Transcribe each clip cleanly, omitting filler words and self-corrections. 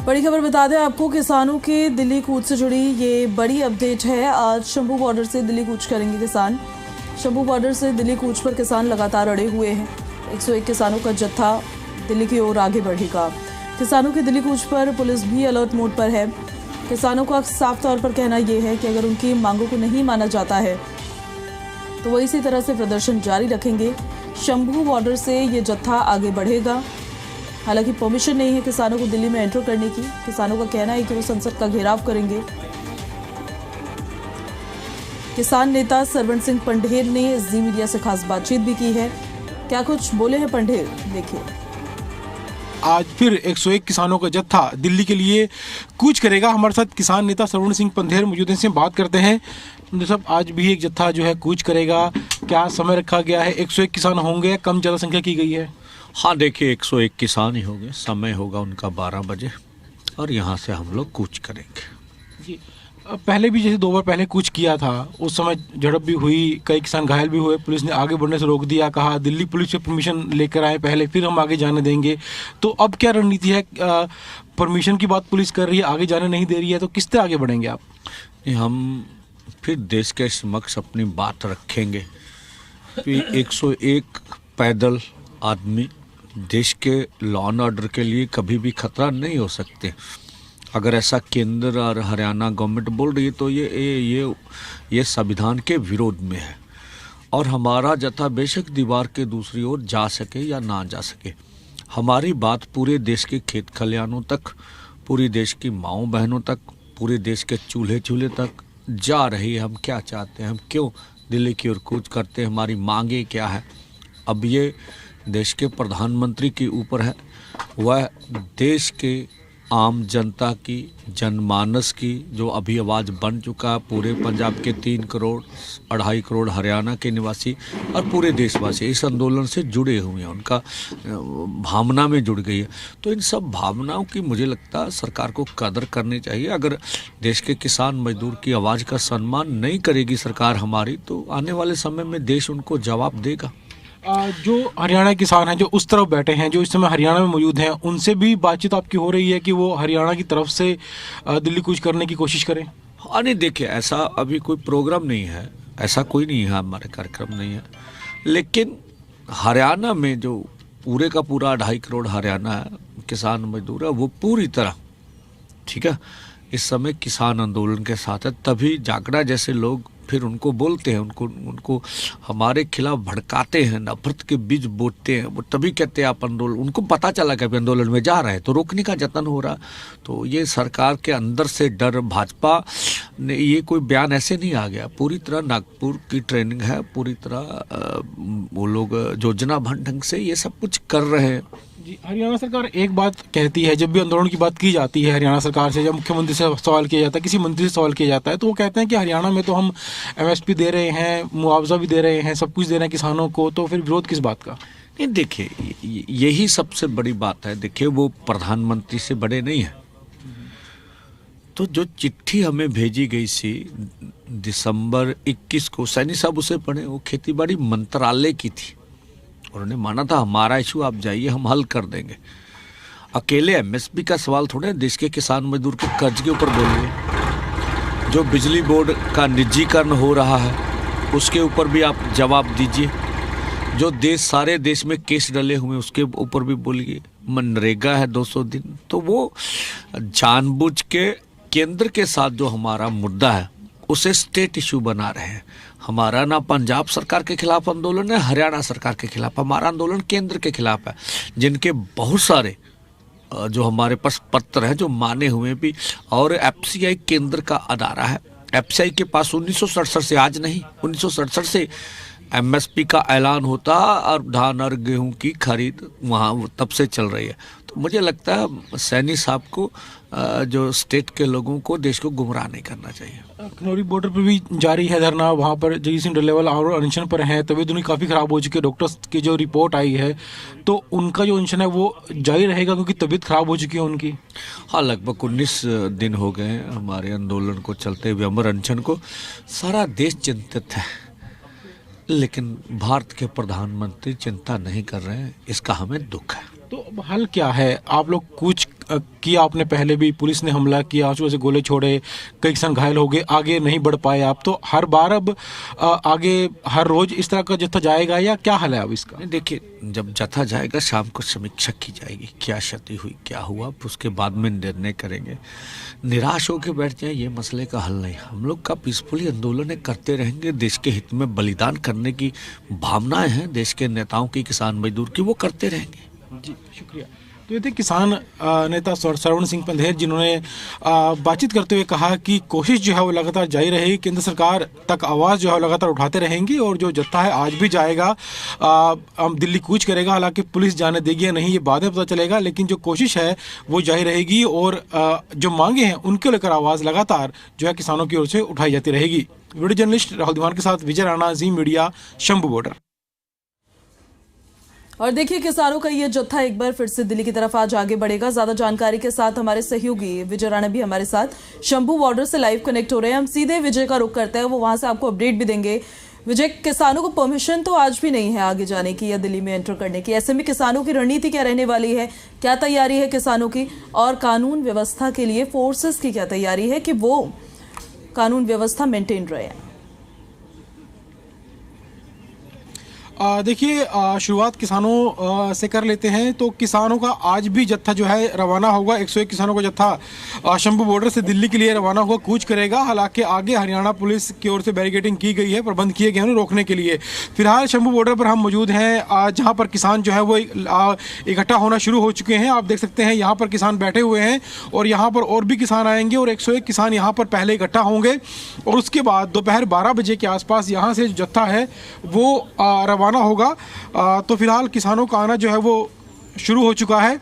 बड़ी खबर बता दें आपको, किसानों के दिल्ली कूच से जुड़ी ये बड़ी अपडेट है। आज शंभू बॉर्डर से दिल्ली कूच करेंगे किसान। शंभू बॉर्डर से दिल्ली कूच पर किसान लगातार अड़े हुए हैं। 101 किसानों का जत्था दिल्ली की ओर आगे बढ़ेगा। किसानों के दिल्ली कूच पर पुलिस भी अलर्ट मोड पर है। किसानों का साफ तौर पर कहना यह है कि अगर उनकी मांगों को नहीं माना जाता है तो वो इसी तरह से प्रदर्शन जारी रखेंगे। शंभू बॉर्डर से ये जत्था आगे बढ़ेगा। हालांकि परमिशन नहीं है किसानों को दिल्ली में एंटर करने की। किसानों का कहना है कि वो संसद का घेराव करेंगे। किसान नेता सरवण सिंह पंढेर ने जी मीडिया से खास बातचीत भी की है। क्या कुछ बोले हैं पंढेर, देखिए। आज फिर 101 किसानों का जत्था दिल्ली के लिए कूच करेगा। हमारे साथ किसान नेता सरवण सिंह पंढेर मौजूद हैं, से बात करते हैं। साहब, आज भी एक जत्था जो है कूच करेगा, क्या समय रखा गया है? 101 किसान होंगे, कम ज़्यादा संख्या की गई है? हाँ, देखिए 101 किसान ही होंगे। समय होगा उनका 12 बजे और यहाँ से हम लोग कूच करेंगे जी। पहले भी जैसे 2 बार पहले कूच किया था, उस समय झड़प भी हुई, कई किसान घायल भी हुए, पुलिस ने आगे बढ़ने से रोक दिया, कहा दिल्ली पुलिस से परमिशन लेकर आए पहले, फिर हम आगे जाने देंगे। तो अब क्या रणनीति है? परमिशन की बात पुलिस कर रही है, आगे जाने नहीं दे रही है, तो किस तरह आगे बढ़ेंगे आप? हम फिर देश के समक्ष अपनी बात रखेंगे कि 101 पैदल आदमी देश के लॉ एंड ऑर्डर के लिए कभी भी खतरा नहीं हो सकते। अगर ऐसा केंद्र और हरियाणा गवर्नमेंट बोल रही है तो ये संविधान के विरोध में है। और हमारा जत्था बेशक दीवार के दूसरी ओर जा सके या ना जा सके, हमारी बात पूरे देश के खेत खलिहानों तक, पूरी देश की माँओं बहनों तक, पूरे देश के चूल्हे चूल्हे तक जा रही है। हम क्या चाहते हैं, हम क्यों दिल्ली की ओर कूच करते हैं, हमारी मांगे क्या है। अब ये देश के प्रधानमंत्री के ऊपर है, वह देश के आम जनता की, जनमानस की जो अभी आवाज़ बन चुका है, पूरे पंजाब के 3 करोड़ 2.5 करोड़ हरियाणा के निवासी और पूरे देशवासी इस आंदोलन से जुड़े हुए हैं, उनका भावना में जुड़ गई है। तो इन सब भावनाओं की मुझे लगता है सरकार को कदर करनी चाहिए। अगर देश के किसान मजदूर की आवाज़ का सम्मान नहीं करेगी सरकार हमारी, तो आने वाले समय में देश उनको जवाब देगा। जो हरियाणा किसान हैं, जो उस तरफ बैठे हैं, जो इस समय हरियाणा में मौजूद हैं, उनसे भी बातचीत आपकी हो रही है कि वो हरियाणा की तरफ से दिल्ली कूच करने की कोशिश करें? हाँ, नहीं, देखिए ऐसा अभी कोई प्रोग्राम नहीं है, ऐसा कोई नहीं है, हमारे कार्यक्रम नहीं है। लेकिन हरियाणा में जो पूरे का पूरा 2.5 करोड़ हरियाणा है, किसान मजदूर है, वो पूरी तरह ठीक है इस समय किसान आंदोलन के साथ है। तभी जागड़ा जैसे लोग फिर उनको बोलते हैं, उनको हमारे खिलाफ भड़काते हैं, नफरत के बीज बोते हैं। वो तभी कहते हैं आप आंदोलन, उनको पता चला कि आंदोलन में जा रहे हैं तो रोकने का जतन हो रहा। तो ये सरकार के अंदर से डर, भाजपा ने ये कोई बयान ऐसे नहीं आ गया। पूरी तरह नागपुर की ट्रेनिंग है, पूरी तरह वो लोग योजनाबद्ध ढंग से ये सब कुछ कर रहे हैं। जी, हरियाणा सरकार एक बात कहती है, जब भी आंदोलन की बात की जाती है हरियाणा सरकार से, जब मुख्यमंत्री से सवाल किया जाता है, किसी मंत्री से सवाल किया जाता है, तो वो कहते हैं कि हरियाणा में तो हम MSP दे रहे हैं, मुआवजा भी दे रहे हैं, सब कुछ दे रहे हैं किसानों को, तो फिर विरोध किस बात का? नहीं, देखिए यही सबसे बड़ी बात है। देखिए वो प्रधानमंत्री से बड़े नहीं है। तो जो चिट्ठी हमें भेजी गई थी दिसंबर 21 को, सैनी साहब उसे पढ़े, वो खेतीबाड़ी मंत्रालय की थी। उन्होंने माना था हमारा इशू आप जाइए, हम हल कर देंगे। अकेले MSP का सवाल थोड़े, देश के किसान मजदूर के कर्ज के ऊपर बोलिए। जो बिजली बोर्ड का निजीकरण हो रहा है उसके ऊपर भी आप जवाब दीजिए। जो सारे देश में केस डले हुए उसके ऊपर भी बोलिए। मनरेगा है 200 दिन, तो वो जानबूझ के केंद्र के साथ जो हमारा मुद्दा है उसे स्टेट इशू बना रहे हैं। हमारा ना पंजाब सरकार के खिलाफ आंदोलन है, हरियाणा सरकार के खिलाफ। हमारा आंदोलन केंद्र के खिलाफ है, जिनके बहुत सारे जो हमारे पास पत्र हैं जो माने हुए भी। और FCI केंद्र का अदारा है। FCI के पास 1967 से, आज नहीं, 1967 से MSP का ऐलान होता और धान और गेहूं की खरीद वहाँ तब से चल रही है। तो मुझे लगता है सैनी साहब को, जो स्टेट के लोगों को, देश को गुमराह नहीं करना चाहिए। खनौरी बॉर्डर पर भी जारी है धरना, वहाँ पर जगजीत सिंह डल्लेवाल और अनशन पर हैं। तबीयत उनकी काफ़ी ख़राब हो चुकी है, डॉक्टर्स की जो रिपोर्ट आई है, तो उनका जो अनशन है वो जारी रहेगा क्योंकि तबीयत ख़राब हो चुकी है उनकी। हाँ, लगभग 19 दिन हो गए हैं हमारे आंदोलन को चलते हुए, अमर अनशन को। सारा देश चिंतित है, लेकिन भारत के प्रधानमंत्री चिंता नहीं कर रहे हैं, इसका हमें दुख है। तो हल क्या है? आप लोग कूच किया आपने पहले भी, पुलिस ने हमला किया, आंसू से गोले छोड़े, कई किसान घायल हो गए, आगे नहीं बढ़ पाए आप, तो हर बार अब आगे हर रोज इस तरह का जत्था जाएगा या क्या हाल है अब इसका? नहीं, देखिए, जब जत्था जाएगा शाम को समीक्षा की जाएगी, क्या क्षति हुई, क्या हुआ, उसके बाद में निर्णय करेंगे। निराश होकर बैठ जाए, ये मसले का हल नहीं। हम लोग का पीसफुली आंदोलन करते रहेंगे। देश के हित में बलिदान करने की भावनाएं हैं देश के नेताओं की, किसान मजदूर की, वो करते रहेंगे। जी, शुक्रिया। तो ये थे किसान नेता सरवण सिंह पंधेर, जिन्होंने बातचीत करते हुए कहा कि कोशिश जो है वो लगातार जारी रहेगी, केंद्र सरकार तक आवाज़ जो है लगातार उठाते रहेंगे और जो जत्था है आज भी जाएगा, दिल्ली कूच करेगा। हालांकि पुलिस जाने देगी या नहीं ये बाद में पता चलेगा, लेकिन जो कोशिश है वो जारी रहेगी और जो मांगे हैं उनके लेकर आवाज़ लगातार जो है किसानों की ओर से उठाई जाती रहेगी। वीडियो जर्नलिस्ट राहुल दीवान के साथ विजय राणा, जी मीडिया, शंभू बॉर्डर। और देखिए, किसानों का ये जत्था एक बार फिर से दिल्ली की तरफ आज आगे बढ़ेगा। ज्यादा जानकारी के साथ हमारे सहयोगी विजय राणा भी हमारे साथ शंभू बॉर्डर से लाइव कनेक्ट हो रहे हैं। हम सीधे विजय का रुख करते हैं, वो वहां से आपको अपडेट भी देंगे। विजय, किसानों को परमिशन तो आज भी नहीं है आगे जाने की या दिल्ली में एंटर करने की, ऐसे में किसानों की रणनीति क्या रहने वाली है, क्या तैयारी है किसानों की, और कानून व्यवस्था के लिए फोर्सेस की क्या तैयारी है कि वो कानून व्यवस्था मेंटेन रहे? देखिए, शुरुआत किसानों से कर लेते हैं। तो किसानों का आज भी जत्था जो है रवाना होगा। 101 किसानों का जत्था शंभू बॉर्डर से दिल्ली के लिए रवाना होगा, कूच करेगा। हालांकि आगे हरियाणा पुलिस की ओर से बैरिकेडिंग की गई है, प्रबंध किए गए हैं रोकने के लिए। फिलहाल शंभू बॉर्डर पर हम मौजूद हैं, जहां पर किसान जो है वो इकट्ठा होना शुरू हो चुके हैं। आप देख सकते हैं यहाँ पर किसान बैठे हुए हैं और यहाँ पर और भी किसान आएंगे और 101 किसान यहाँ पर पहले इकट्ठा होंगे और उसके बाद दोपहर 12 बजे के आसपास यहाँ से जो जत्था है वो रवाना होगा। तो फिलहाल किसानों का आना जो है वो शुरू हो चुका है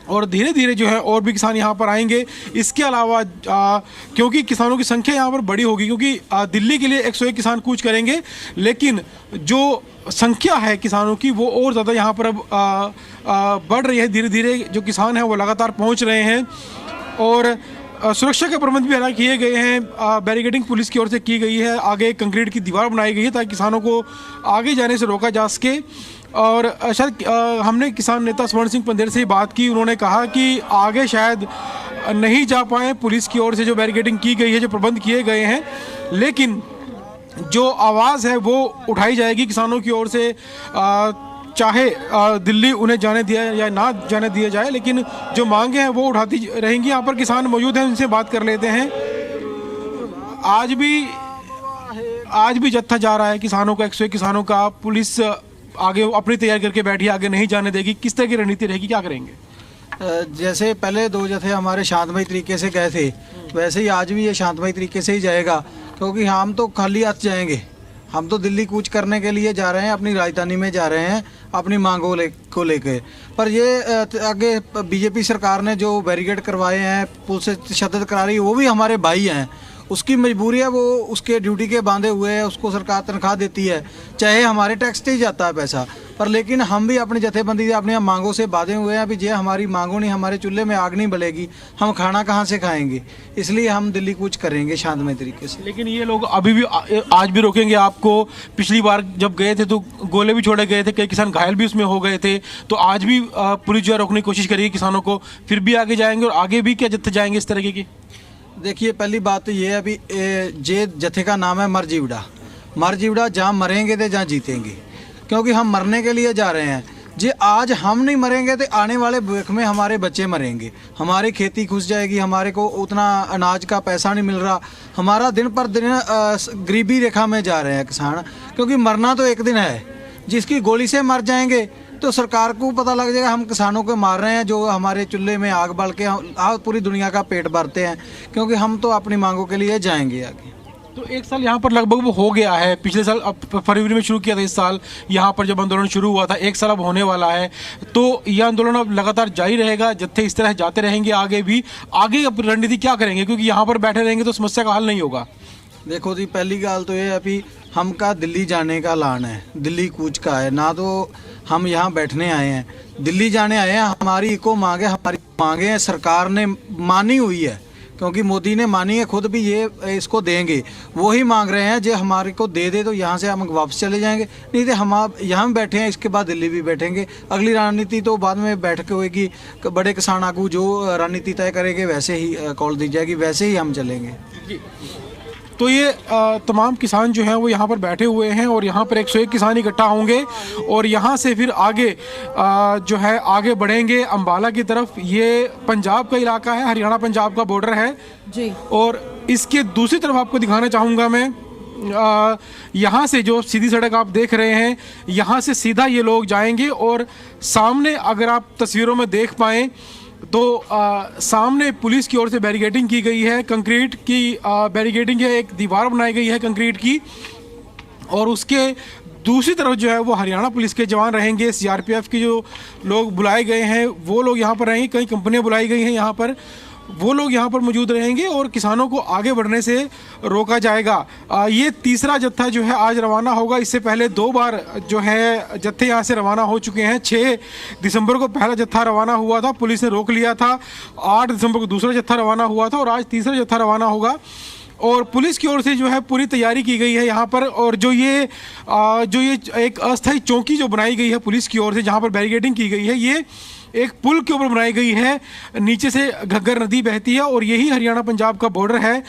और धीरे धीरे जो है और भी किसान यहाँ पर आएंगे। इसके अलावा क्योंकि किसानों की संख्या यहाँ पर बड़ी होगी, क्योंकि दिल्ली के लिए 101 किसान कूच करेंगे, लेकिन जो संख्या है किसानों की वो और ज़्यादा यहाँ पर अब बढ़ रही है। धीरे धीरे जो किसान हैं वो लगातार पहुँच रहे हैं और सुरक्षा के प्रबंध भी हालांकि किए गए हैं। बैरिकेडिंग पुलिस की ओर से की गई है, आगे कंक्रीट की दीवार बनाई गई है ताकि किसानों को आगे जाने से रोका जा सके। और शायद हमने किसान नेता सरवण सिंह पंधेर से ही बात की, उन्होंने कहा कि आगे शायद नहीं जा पाए पुलिस की ओर से, जो बैरिकेडिंग की गई है, जो प्रबंध किए गए हैं, लेकिन जो आवाज़ है वो उठाई जाएगी किसानों की ओर से। चाहे दिल्ली उन्हें जाने दिया या ना जाने दिया जाए, लेकिन जो मांगे हैं वो उठाती रहेंगी। यहाँ पर किसान मौजूद हैं, उनसे बात कर लेते हैं। आज भी जत्था जा रहा है किसानों का, 101 किसानों का। पुलिस आगे अपनी तैयारी करके बैठी, आगे नहीं जाने देगी। किस तरह की रणनीति रहेगी, क्या करेंगे? जैसे पहले 2 जत्थे हमारे शांतमय तरीके से गए थे, वैसे ही आज भी ये शांतमय तरीके से ही जाएगा, क्योंकि हम तो खाली हाथ जाएंगे। हम तो दिल्ली कूच करने के लिए जा रहे हैं, अपनी राजधानी में जा रहे हैं अपनी मांगों को लेकर। पर ये आगे बीजेपी सरकार ने जो बैरिकेड करवाए हैं, पुलिस से तशद्दुद करा रही है, वो भी हमारे भाई हैं। उसकी मजबूरी है, वो उसके ड्यूटी के बांधे हुए हैं, उसको सरकार तनख्वाह देती है, चाहे हमारे टैक्स से ही जाता है पैसा। पर लेकिन हम भी अपनी जथेबंदी अपनी मांगों से बांधे हुए हैं। अभी जे हमारी मांगों नहीं, हमारे चूल्हे में आग नहीं बलेगी, हम खाना कहाँ से खाएंगे? इसलिए हम दिल्ली कूच करेंगे शांतमय तरीके से। लेकिन ये लोग अभी भी आज भी रोकेंगे आपको? पिछली बार जब गए थे तो गोले भी छोड़े गए थे, कई किसान घायल भी उसमें हो गए थे, तो आज भी पुलिस जो है रोकने की कोशिश करेगी किसानों को, फिर भी आगे जाएंगे और आगे भी क्या जत्थे जाएंगे इस तरीके की? देखिए, पहली बात तो ये है, अभी जे जत्थे का नाम है मर जीवड़ा, जहाँ मरेंगे तो जहाँ जीतेंगे, क्योंकि हम मरने के लिए जा रहे हैं। जे आज हम नहीं मरेंगे तो आने वाले भविष्य में हमारे बच्चे मरेंगे, हमारी खेती घुस जाएगी, हमारे को उतना अनाज का पैसा नहीं मिल रहा, हमारा दिन पर दिन गरीबी रेखा में जा रहे हैं किसान। क्योंकि मरना तो एक दिन है, जिसकी गोली से मर जाएंगे तो सरकार को पता लग जाएगा हम किसानों को मार रहे हैं, जो हमारे चूल्हे में आग बल के पूरी दुनिया का पेट भरते हैं। क्योंकि हम तो अपनी मांगों के लिए जाएंगे आगे। तो 1 साल यहाँ पर लगभग वो हो गया है। पिछले साल फरवरी में शुरू किया था, इस साल यहाँ पर जब आंदोलन शुरू हुआ था, 1 साल अब होने वाला है। तो यह आंदोलन अब लगातार जारी रहेगा, जत्थे इस तरह जाते रहेंगे आगे भी? आगे अब रणनीति क्या करेंगे, क्योंकि यहाँ पर बैठे रहेंगे तो समस्या का हल नहीं होगा? देखो जी, पहली गाल तो ये है, अभी हम का दिल्ली जाने का ऐलान है, दिल्ली कूच का है ना। तो हम यहाँ बैठने आए हैं, दिल्ली जाने आए हैं। हमारी इको मांगे, हमारी मांगे सरकार ने मानी हुई है, क्योंकि मोदी ने मानी है खुद भी, ये इसको देंगे, वो ही मांग रहे हैं जो हमारे को दे दे तो यहाँ से हम वापस चले जाएंगे, नहीं तो हम आप यहाँ बैठे हैं, इसके बाद दिल्ली भी बैठेंगे। अगली रणनीति तो बाद में बैठक होगी, बड़े किसान आगू जो रणनीति तय करेंगे वैसे ही कॉल दी जाएगी, वैसे ही हम चलेंगे। तो ये तमाम किसान जो हैं वो यहाँ पर बैठे हुए हैं और यहाँ पर 101 किसान इकट्ठा होंगे और यहाँ से फिर आगे जो है आगे बढ़ेंगे अम्बाला की तरफ। ये पंजाब का इलाका है, हरियाणा पंजाब का बॉर्डर है जी। और इसके दूसरी तरफ आपको दिखाना चाहूँगा मैं, यहाँ से जो सीधी सड़क आप देख रहे हैं, यहाँ से सीधा ये लोग जाएंगे और सामने अगर आप तस्वीरों में देख पाएँ तो सामने पुलिस की ओर से बैरिकेडिंग की गई है, कंक्रीट की बैरिकेडिंग है, एक दीवार बनाई गई है कंक्रीट की, और उसके दूसरी तरफ जो है वो हरियाणा पुलिस के जवान रहेंगे। सीआरपीएफ के जो लोग बुलाए गए हैं वो लोग यहाँ पर रहेंगे, कई कंपनियाँ बुलाई गई हैं यहाँ पर, वो लोग यहाँ पर मौजूद रहेंगे और किसानों को आगे बढ़ने से रोका जाएगा। ये तीसरा जत्था जो है आज रवाना होगा। इससे पहले 2 बार जो है जत्थे यहाँ से रवाना हो चुके हैं। 6 दिसंबर को पहला जत्था रवाना हुआ था, पुलिस ने रोक लिया था। 8 दिसंबर को दूसरा जत्था रवाना हुआ था और आज तीसरा जत्था रवाना होगा। और पुलिस की ओर से जो है पूरी तैयारी की गई है यहाँ पर। और जो ये एक अस्थायी चौकी जो बनाई गई है पुलिस की ओर से, जहाँ पर बैरिकेडिंग की गई है, ये एक पुल के ऊपर बनाई गई है। नीचे से घग्गर नदी बहती है और यही हरियाणा पंजाब का बॉर्डर है।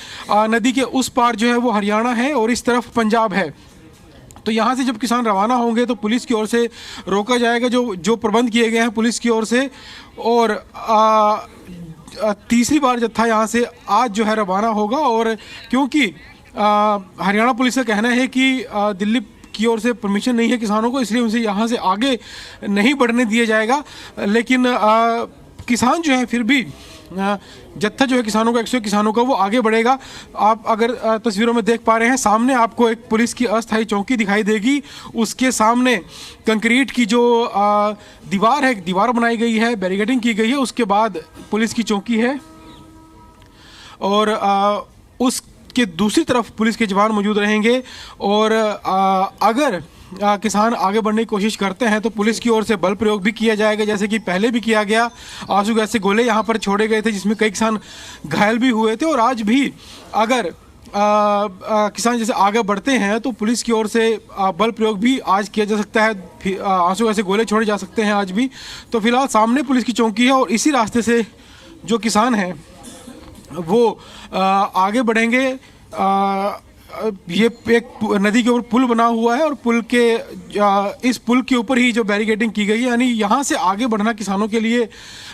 नदी के उस पार जो है वो हरियाणा है और इस तरफ पंजाब है। तो यहाँ से जब किसान रवाना होंगे तो पुलिस की ओर से रोका जाएगा, जो प्रबंध किए गए हैं पुलिस की ओर से। और तीसरी बार जत्था यहाँ से आज जो है रवाना होगा। और क्योंकि हरियाणा पुलिस का कहना है कि दिल्ली की ओर से परमिशन नहीं है किसानों को, इसलिए उनसे यहाँ से आगे नहीं बढ़ने दिया जाएगा। लेकिन किसान जो है फिर भी जत्था जो है किसानों का 101 किसानों का वो आगे बढ़ेगा। आप अगर तस्वीरों में देख पा रहे हैं, सामने आपको एक पुलिस की अस्थायी चौकी दिखाई देगी। उसके सामने कंक्रीट की जो दीवार है, दीवार बनाई गई है, बैरिकेडिंग की गई है, उसके बाद पुलिस की चौकी है। और उसके दूसरी तरफ पुलिस के जवान मौजूद रहेंगे। और अगर किसान आगे बढ़ने की कोशिश करते हैं तो पुलिस की ओर से बल प्रयोग भी किया जाएगा, जैसे कि पहले भी किया गया। आंसू गैस से गोले यहाँ पर छोड़े गए थे जिसमें कई किसान घायल भी हुए थे। और आज भी अगर किसान जैसे आगे बढ़ते हैं तो पुलिस की ओर से बल प्रयोग भी आज किया जा सकता है, आंसू गैस से गोले छोड़े जा सकते हैं आज भी। तो फिलहाल सामने पुलिस की चौकी है और इसी रास्ते से जो किसान हैं वो आगे बढ़ेंगे। ये एक नदी के ऊपर पुल बना हुआ है और इस पुल के ऊपर ही जो बैरिकेडिंग की गई है, यानी यहाँ से आगे बढ़ना किसानों के लिए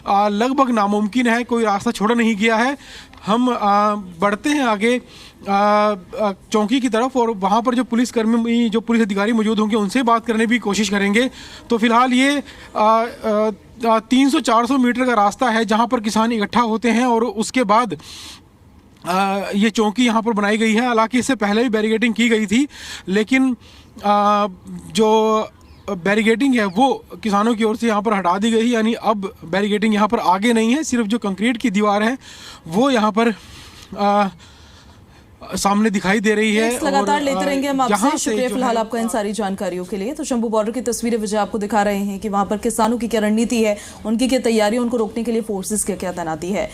लगभग नामुमकिन है। कोई रास्ता छोड़ा नहीं गया है। हम बढ़ते हैं आगे चौकी की तरफ और वहाँ पर जो पुलिसकर्मी, जो पुलिस अधिकारी मौजूद होंगे उनसे बात करने की कोशिश करेंगे। तो फिलहाल ये 300-400 मीटर का रास्ता है जहाँ पर किसान इकट्ठा होते हैं और उसके बाद ये चौकी यहाँ पर बनाई गई है। हालांकि इससे पहले भी बैरिकेडिंग की गई थी, लेकिन जो बैरिकेडिंग है वो किसानों की ओर से यहाँ पर हटा दी गई, यानी अब बैरिकेडिंग यहाँ पर आगे नहीं है। सिर्फ जो कंक्रीट की दीवार है वो यहाँ पर सामने दिखाई दे रही है। लगातार लेते रहेंगे हम आपसे। शुक्रिया फिलहाल आपका इन सारी जानकारियों के लिए। तो शंभू बॉर्डर की तस्वीरें विजय आपको दिखा रहे हैं कि वहां पर किसानों की क्या रणनीति है, उनकी क्या तैयारी, उनको रोकने के लिए फोर्सेस की क्या तैनाती है।